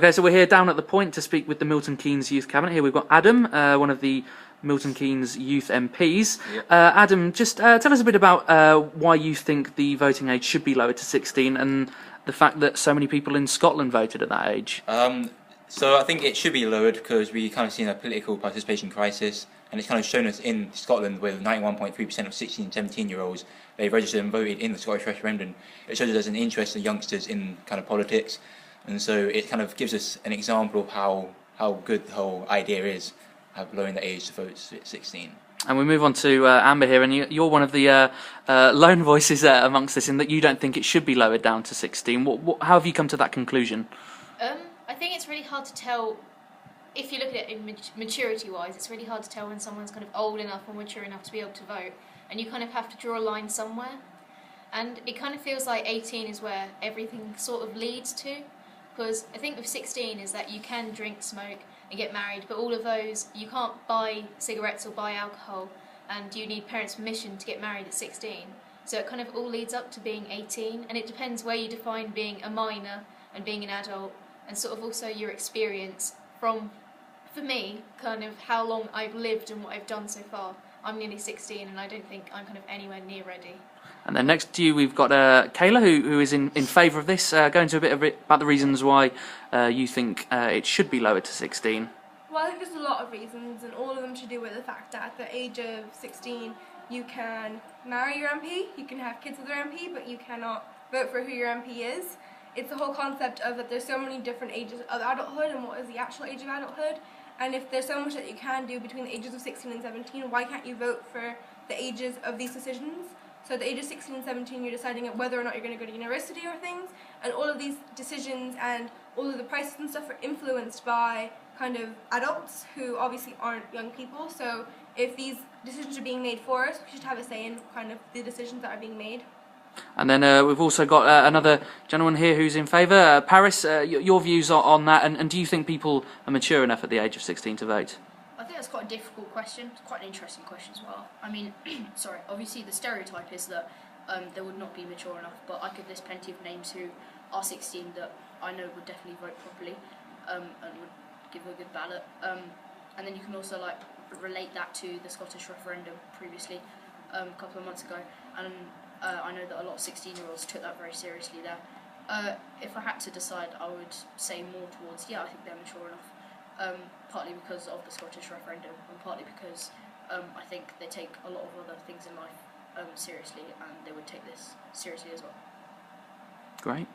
Okay, so we're here down at the Point to speak with the Milton Keynes Youth Cabinet. Here we've got Adam, one of the Milton Keynes Youth MPs. Yep. Adam, just tell us a bit about why you think the voting age should be lowered to 16 and the fact that so many people in Scotland voted at that age. So I think it should be lowered because we kind of seen a political participation crisis, and it's kind of shown us in Scotland with 91.3% of 16 and 17-year-olds, they registered and voted in the Scottish referendum. It shows there's an interest of youngsters in kind of politics, and so it kind of gives us an example of how good the whole idea is of lowering the age to vote at 16. And we move on to Amber here, and you're one of the lone voices amongst this in that you don't think it should be lowered down to 16. How have you come to that conclusion? I think it's really hard to tell, if you look at it in maturity-wise, it's really hard to tell when someone's kind of old enough or mature enough to be able to vote, and you kind of have to draw a line somewhere. And it kind of feels like 18 is where everything sort of leads to, because I think with 16 is that you can drink, smoke and get married, but all of those, you can't buy cigarettes or buy alcohol, and you need parents' permission to get married at 16. So it kind of all leads up to being 18, and it depends where you define being a minor and being an adult, and sort of also your experience from, for me, kind of how long I've lived and what I've done so far. I'm nearly 16 and I don't think I'm kind of anywhere near ready. And then next to you we've got Kayla, who is in favour of this. Go into a bit about the reasons why you think it should be lowered to 16. Well, I think there's a lot of reasons, and all of them to do with the fact that at the age of 16 you can marry your MP, you can have kids with your MP, but you cannot vote for who your MP is. It's the whole concept of that there's so many different ages of adulthood and what is the actual age of adulthood, and if there's so much that you can do between the ages of 16 and 17, why can't you vote for the ages of these decisions? So at the age of 16 and 17 you're deciding whether or not you're going to go to university or things, and all of these decisions and all of the prices and stuff are influenced by kind of adults who obviously aren't young people. So if these decisions are being made for us, we should have a say in kind of the decisions that are being made. And then we've also got another gentleman here who's in favour. Paris, your views on that, and do you think people are mature enough at the age of 16 to vote? I think that's quite a difficult question. It's quite an interesting question as well. I mean, sorry, obviously the stereotype is that they would not be mature enough, but I could list plenty of names who are 16 that I know would definitely vote properly and would give a good ballot. And then you can also like relate that to the Scottish referendum previously, a couple of months ago, and I know that a lot of 16-year-olds took that very seriously there. If I had to decide, I would say more towards, yeah, I think they're mature enough, partly because of the Scottish referendum, and partly because I think they take a lot of other things in life seriously, and they would take this seriously as well. Great.